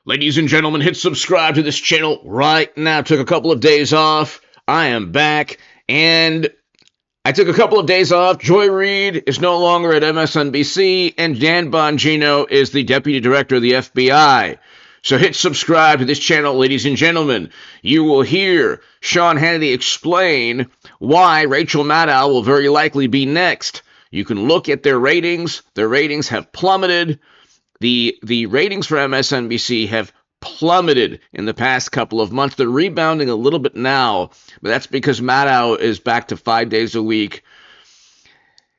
Ladies and gentlemen, hit subscribe to this channel right now. Took a couple of days off. I am back, and I took a couple of days off. Joy Reid is no longer at MSNBC, and Dan Bongino is the Deputy Director of the FBI. So hit subscribe to this channel, ladies and gentlemen. You will hear Sean Hannity explain why Rachel Maddow will very likely be next. You can look at their ratings. Their ratings have plummeted. The ratings for MSNBC have plummeted in the past couple of months. They're rebounding a little bit now, but that's because Maddow is back to 5 days a week.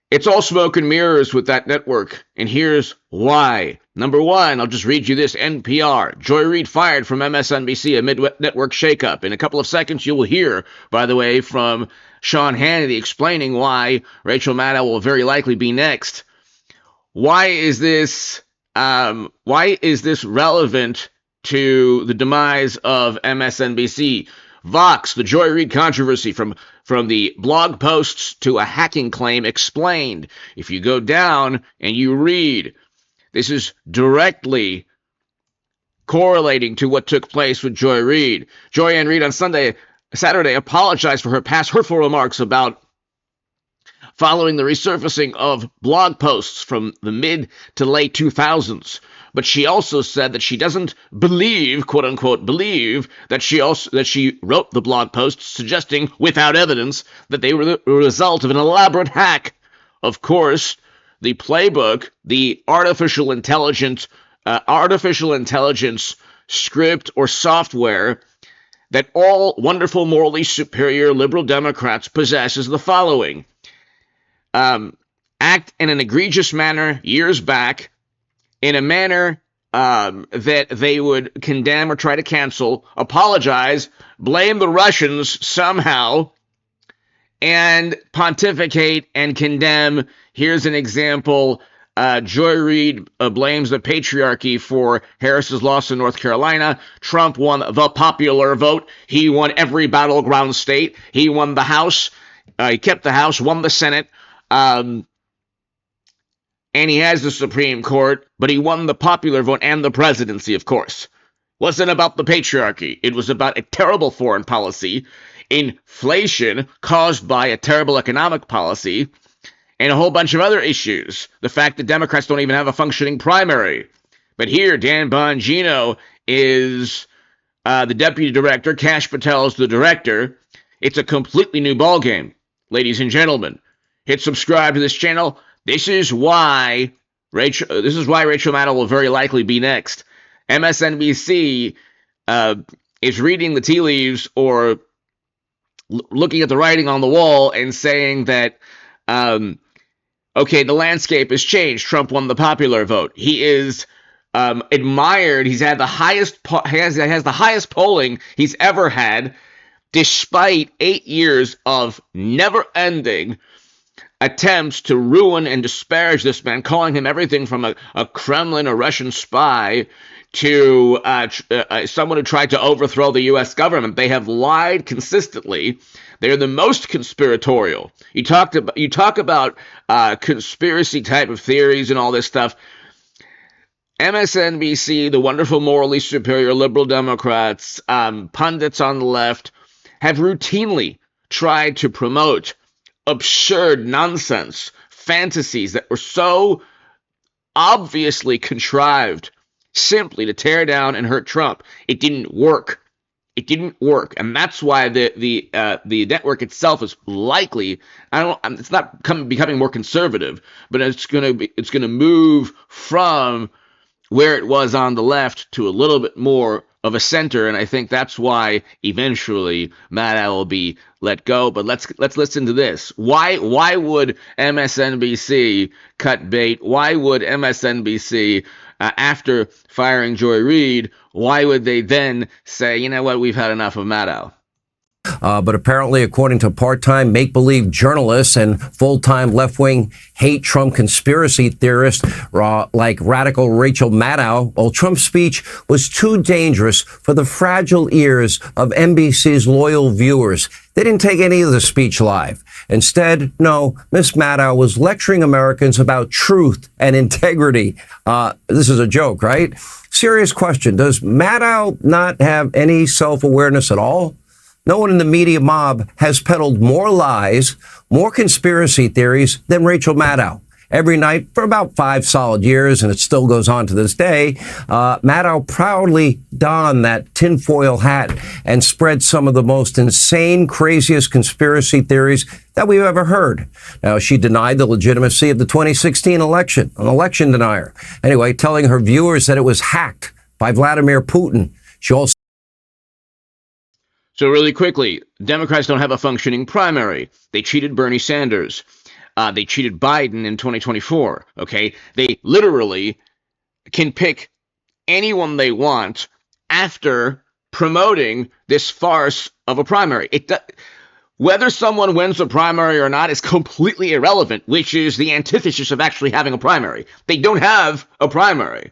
It's all smoke and mirrors with that network, and here's why. Number one, I'll just read you this. NPR. Joy Reid fired from MSNBC amid network shakeup. In a couple of seconds, you will hear, by the way, from Sean Hannity explaining why Rachel Maddow will very likely be next. Why is this relevant to the demise of MSNBC? Vox, the Joy Reid controversy, from the blog posts to a hacking claim explained. If you go down and you read, this is directly correlating to what took place with Joy Reid. Joy Ann Reid on Saturday apologized for her past hurtful remarks about following the resurfacing of blog posts from the mid to late 2000s. But she also said that she doesn't believe, quote unquote, believe that she wrote the blog posts, suggesting without evidence that they were the result of an elaborate hack. Of course, the playbook, the artificial intelligence script or software that all wonderful, morally superior liberal Democrats possess is the following. Act in an egregious manner years back, in a manner that they would condemn or try to cancel, apologize, blame the Russians somehow, and pontificate and condemn. Here's an example. Joy Reid blames the patriarchy for Harris's loss in North Carolina. Trump won the popular vote. He won every battleground state. He won the House. He kept the House, won the Senate. And he has the Supreme Court, but he won the popular vote and the presidency, of course. Wasn't about the patriarchy. It was about a terrible foreign policy, inflation caused by a terrible economic policy, and a whole bunch of other issues. The fact that Democrats don't even have a functioning primary. But here, Dan Bongino is the deputy director. Kash Patel is the director. It's a completely new ballgame, ladies and gentlemen. Hit subscribe to this channel. This is why Rachel Maddow will very likely be next. MSNBC is reading the tea leaves or looking at the writing on the wall and saying that, okay, the landscape has changed. Trump won the popular vote. He is admired. He's had the highest has the highest polling he's ever had, despite 8 years of never-ending attempts to ruin and disparage this man, calling him everything from a Kremlin or Russian spy to someone who tried to overthrow the U.S. government. They have lied consistently. They're the most conspiratorial. You talk about conspiracy type of theories and all this stuff. MSNBC, the wonderful, morally superior liberal Democrats, pundits on the left, have routinely tried to promote absurd nonsense, fantasies that were so obviously contrived simply to tear down and hurt Trump. It didn't work. It didn't work, and that's why the network itself is likely. It's not becoming more conservative, but it's going to move from where it was on the left to a little bit more of a center, and I think that's why eventually Maddow will be let go. But let's listen to this. Why would MSNBC cut bait? Why would MSNBC, after firing Joy Reid, why would they then say, you know what, we've had enough of Maddow? But apparently, according to part-time make-believe journalists and full-time left-wing hate Trump conspiracy theorists like radical Rachel Maddow, well, Trump's speech was too dangerous for the fragile ears of NBC's loyal viewers. They didn't take any of the speech live. Instead, no, Miss Maddow was lecturing Americans about truth and integrity. This is a joke, right? Serious question. Does Maddow not have any self-awareness at all? No one in the media mob has peddled more lies, more conspiracy theories than Rachel Maddow. Every night for about 5 solid years, and it still goes on to this day, Maddow proudly donned that tinfoil hat and spread some of the most insane, craziest conspiracy theories that we've ever heard. Now, she denied the legitimacy of the 2016 election, an election denier. Anyway, telling her viewers that it was hacked by Vladimir Putin. She also So really quickly, Democrats don't have a functioning primary. They cheated Bernie Sanders. They cheated Biden in 2024, okay? They literally can pick anyone they want after promoting this farce of a primary. Whether someone wins a primary or not is completely irrelevant, which is the antithesis of actually having a primary. They don't have a primary.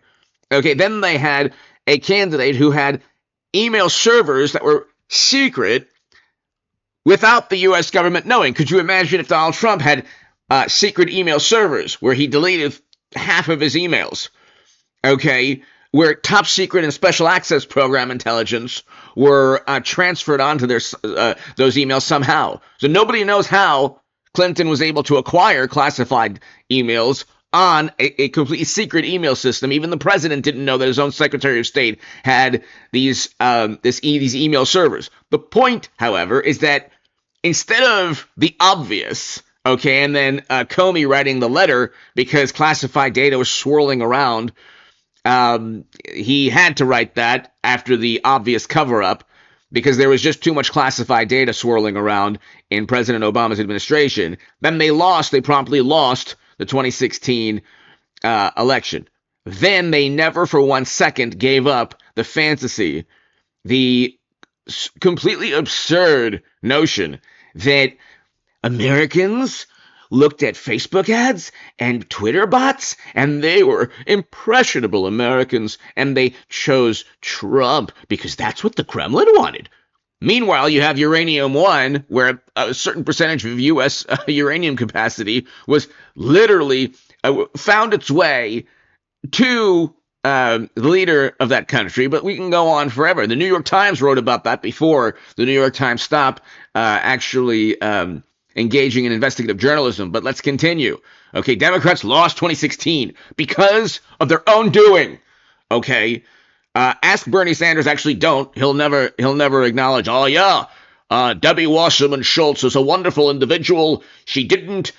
Okay, then they had a candidate who had email servers that were secret without the U.S. government knowing. Could you imagine if Donald Trump had secret email servers where he deleted half of his emails, okay, where top secret and special access program intelligence were transferred onto those emails somehow. So nobody knows how Clinton was able to acquire classified emails on a completely secret email system. Even the president didn't know that his own Secretary of State had these email servers. The point, however, is that instead of the obvious, okay, and then Comey writing the letter because classified data was swirling around, he had to write that after the obvious cover-up because there was just too much classified data swirling around in President Obama's administration. Then they promptly lost the 2016 election. Then they never for 1 second gave up the fantasy, the completely absurd notion that Americans looked at Facebook ads and Twitter bots, and they were impressionable Americans, and they chose Trump because that's what the Kremlin wanted. Meanwhile, you have Uranium One, where a certain percentage of U.S. Uranium capacity was literally found its way to the leader of that country, but we can go on forever. The New York Times wrote about that before the New York Times stopped actually engaging in investigative journalism. But let's continue. Okay, Democrats lost 2016 because of their own doing. Okay, ask Bernie Sanders. Actually, don't. He'll never acknowledge. Oh yeah, Debbie Wasserman Schultz is a wonderful individual. She didn't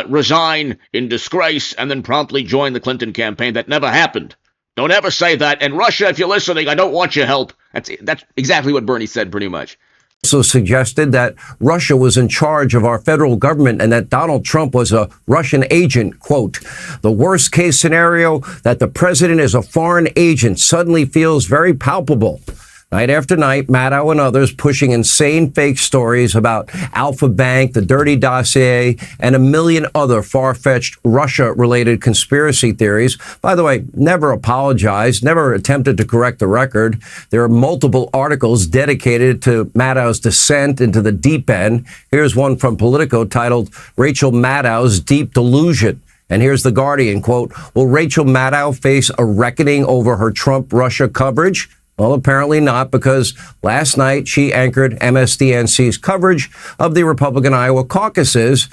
resign in disgrace and then promptly join the Clinton campaign. That never happened. Don't ever say that. And Russia, if you're listening, I don't want your help. That's exactly what Bernie said, pretty much. Also suggested that Russia was in charge of our federal government and that Donald Trump was a Russian agent. Quote, the worst case scenario that the president is a foreign agent suddenly feels very palpable. Night after night, Maddow and others pushing insane fake stories about Alpha Bank, the dirty dossier, and a million other far-fetched Russia-related conspiracy theories. By the way, never apologized, never attempted to correct the record. There are multiple articles dedicated to Maddow's descent into the deep end. Here's one from Politico titled, Rachel Maddow's Deep Delusion. And here's The Guardian, quote, will Rachel Maddow face a reckoning over her Trump-Russia coverage? Well, apparently not, because last night she anchored MSNBC's coverage of the Republican Iowa caucuses.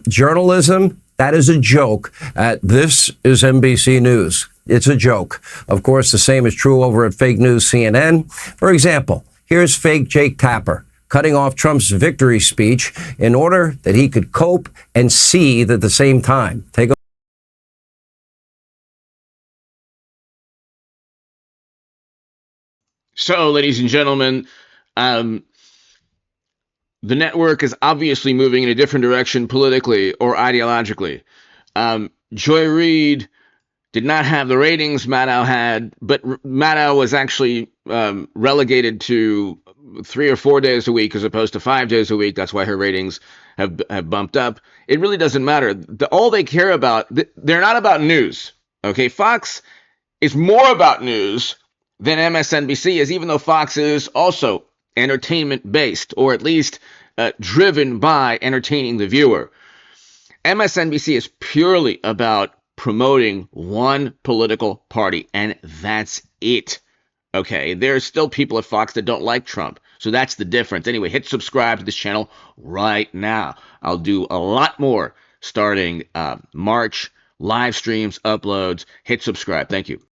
Journalism, that is a joke. This is NBC News. It's a joke. Of course, the same is true over at fake news CNN. For example, here's fake Jake Tapper cutting off Trump's victory speech in order that he could cope and seethe at the same time. Take a So, ladies and gentlemen, the network is obviously moving in a different direction politically or ideologically. Joy Reid did not have the ratings Maddow had, but Maddow was actually relegated to 3 or 4 days a week as opposed to 5 days a week. That's why her ratings have bumped up. It really doesn't matter. All they care about, they're not about news. Okay, Fox is more about news than MSNBC is, even though Fox is also entertainment based, or at least driven by entertaining the viewer. MSNBC is purely about promoting one political party, and that's it. Okay, there's still people at Fox that don't like Trump, so that's the difference. Anyway, hit subscribe to this channel right now. I'll do a lot more starting March, live streams, uploads. Hit subscribe. Thank you.